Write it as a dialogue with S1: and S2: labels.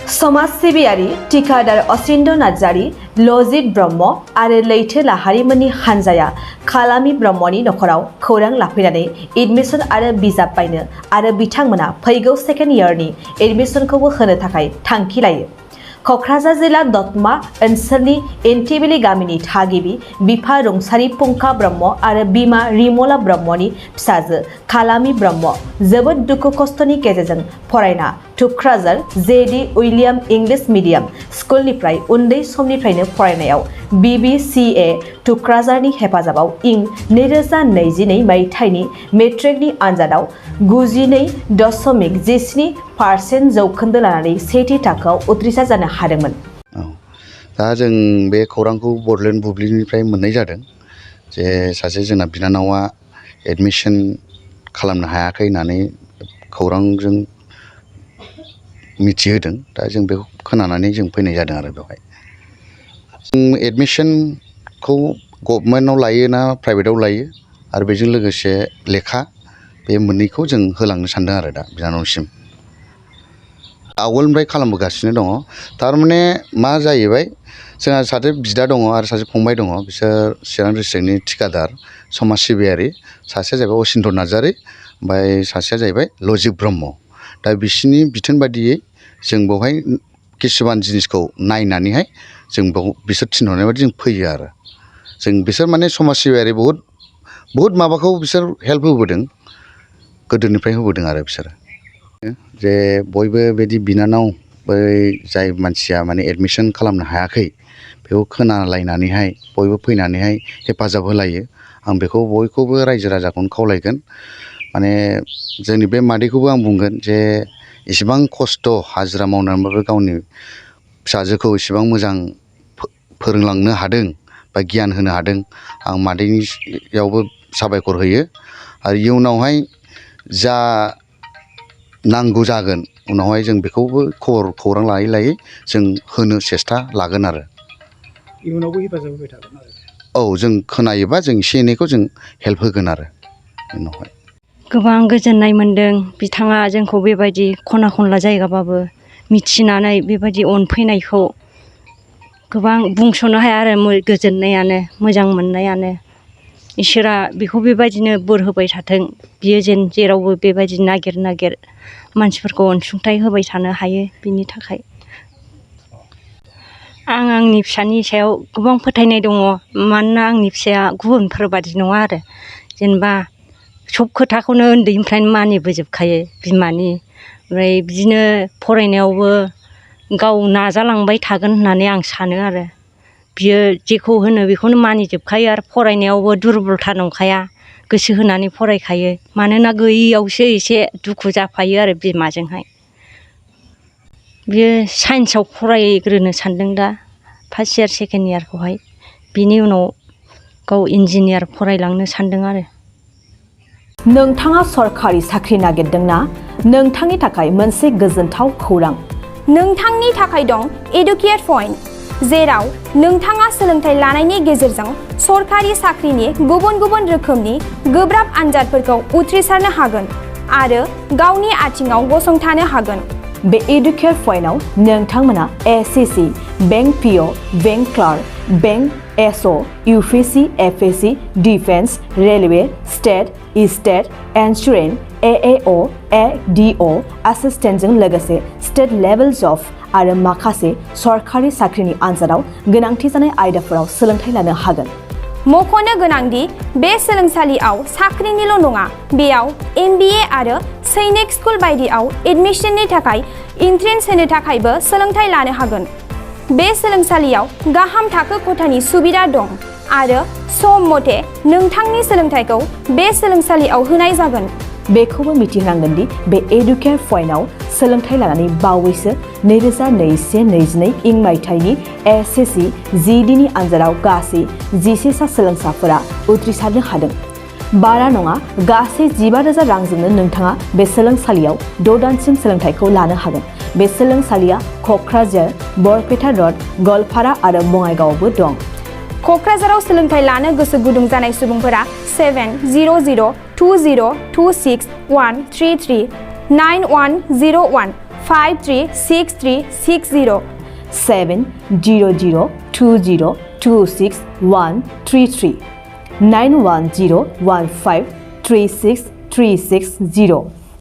S1: समाज सिबियारि टिकादार असिन्द नार्जारि, लजित ब्रह्म आरो लैथो लाहारिमोननि हानजाया खालामी ब्रह्मनि नखराव खौरां लाफैनानै एडमिशन आरो बिजाब बायनो आरो बिथांमोना फैगौ सेकेन्ड इयारनि एडमिशनखौबो होनो थाखाय थांखि लायो। कक्राझार जिल्ला दतमा ओनसोलनि एन्टिबिलि गामिनि थागिबि बिफा रुंसारि फुंखा ब्रह्म आरो बिमा रिमला ब्रह्मनि फिसाजो खालामी ब्रह्म जोबोद दुखु खस्थनि गेजेरजों फरायना थुक्राझार जेडी उइलियाम इंलिश मिडियाम स्कुलनिफ्राय उन्दै समनिफ्रायनो फरायनायाव BBCA थुक्राझारनि हेफाजाबाव इं 2022 मायथाइनि मेट्रिकनि आनजादाव 92.17% जौखोन्दो लानानै सेथि थाखोआव उथ्रिसार जानो हादोंमोन।
S2: दा जों बे खौरांखौ बडलेण्ड बुब्लिनिफ्राय मोननाय जादों जे सासे जोंना बिनानावा एडमिशन खालामनो हायाखै होननानै खौरांजों मिथिहोदों। दा जों बेखौ खोनानानै जों फैनाय जादों आरो बेवहाय जों एडमिशनखौ गभर्नमेन्टआव लायो ना प्राइभेटआव लायो आरो बेजों लोगोसे लेखा बे मोननैखौ जों होलांनो सानदों आरो दा बिनानावसिम आवगोलनिफ्राय खालामबोगासिनो दङ। थारमाने मा जाहैबाय जोंहा सासे बिदा दङ आरो सासे फंबाय दङ, बिसोर चिरां डिस्ट्रिक्टनि थिकादार समाज सिबियारि, सासेया जाहैबाय असिन्त नार्जारि ओमफ्राय सासेया जाहैबाय लजित ब्रह्म। दा बिसोरनि बिथोन बादियै जों बेवहाय किसुमान जिनिसखौ नायनानैहाय जों बिसोर थिनहरनाय बायदि जों फैयो आरो जों बिसोर माने समाज सिबियारि बहुद माबाखौ बिसोर हेल्प होबोदों, गोदोनिफ्राय होबोदों आरो बिसोरो जे बयबो बिदि बिनानाव बै जाय मानसिया माने एडमिशन खालामनो हायाखै बेखौ खोनालायनानैहाय बयबो फैनानैहाय हेफाजाब होलायो। आं बेखौ बयखौबो रायजो राजाखौनो खावलायगोन, माने जोंनि बे मादैखौबो आं बुंगोन जे इसिबां खस्थ' हाजिरा मावनानैबाबो गावनि फिसाजोखौ इसिबां मोजां फोरोंलांनो हादों बा गियान होनो हादों, आं मादैनियावबो साबायखर होयो। आरो इयुनावहाय जा नांगौ जागोन उनावहाय जों बेखौबो खौरां लायै जों होनो सेस्था लागोन आरो
S3: इयुनावबो हेफाजाब होबाय थागोन आरो
S2: औ जों खोनायोबा जों एसे एनैखौ जों हेल्प होगोन आरो उनावहाय।
S4: गोबां गोजोननाय मोन्दों बिथाङा जोंखौ बेबायदि खना खनला जायगाबाबो मिथिनानै बेबायदि अनफैनायखौ गोबां बुंस'नो हाया आरो गोजोननायानो मोजां मोननायानो। इसोरा बेखौ बेबायदिनो बोर होबाय थाथों, बियो जेन जेरावबो बेबायदि नागिर मानसिफोरखौ अनसुंथाइ होबाय थानो हायो बिनि थाखाय। आं आंनि फिसानि सायाव गोबां फोथायनाय दङ, मानोना आंनि फिसाया गुबुनफोरबादि नङा आरो जेनेबा सब खोथाखौनो उन्दैनिफ्रायनो मानिबोजोबखायो बिमानि। ओमफ्राय बिदिनो फरायनायावबो गाव नाजालांबाय थागोन होननानै आं सानो आरो बियो जेखौ होनो बेखौनो मानिजोबखायो आरो फरायनायावबो दुरबलथा नंखाया, गोसो होनानै फरायखायो। मानोना गैयियावसो एसे दुखु जाफायो आरो बिमाजोंहाय। बियो साइन्सआव फरायग्रोनो सानदों दा फार्स्ट इयार सेकेन्ड इयारखौहाय, बिनि उनाव गाव इन्जिनियार फरायलांनो सानदों आरो।
S1: नोंथाङा सरखारि साख्रि नागिरदोंना? नोंथांनि थाखाय मोनसे गोजोनथाव खौरां।
S5: नोंथांनि थाखाय दं एडुकेट पइन्ट, जेराव नोंथाङा सोलोंथाइ लानायनि गेजेरजों सरखारि साख्रिनि गुबुन गुबुन रोखोमनि गोब्राब आनजादफोरखौ उथ्रिसारनो हागोन आरो गावनि आथिङाव गसंथानो हागोन।
S1: बे एडुकेट पइन्टआव नोंथांमोना SSC, bank PO, bank clerk, bank SO, UPSC, FSC, defence, railway, state insurance, AAO, ADO एसिस्टेन्टजों लोगोसे स्टेट लेभेल जब आरो माखासे सरखारि साख्रिनि आनजादाव गोनांथि जानाय आयदाफोराव सोलोंथाइ लानो हागोन।
S5: मख'नो गोनांदि बे सोलोंसालियाव साख्रिनिल' नङा, बेयाव MBA आरो सैनिक स्कुल बायदियाव एडमिशननि थाखाय एन्ट्रेन्स होनो थाखायबो सोलोंथाइ लानो हागोन। बे सोलोंसालियाव गाहाम थाखो खथानि सुबिदा दं आरो सम मथे नोंथांनि सोलोंथाइखौ बे सोलोंसालियाव होनाय जागोन।
S1: बेखौबो मिथिनांगोन दि बे एडुकेट पइन्टआव सोलोंथाइ लानानै बावैसो 2021-22 मायथाइनि SSC GDनि आनजादाव गासै 11 सा सोलोंसाफोरा उथ्रिसारनो हादों। बारा नङा, गासै 15,000 रांजोंनो नोंथाङा बे सोलोंसालियाव 6 दानसिम सोलोंथाइखौ लानो हागोन। बे सोलोंसालिया क'क्राझार, बरपेटा र'ड, गलपारा आरो बङाइगावआवबो दं।
S5: क'क्राझाराव सोलोंथाइ लानो गोसो गुदुं जानाय सुबुंफोरा 7002026 133 9101 536360
S1: 70020262133 91015363660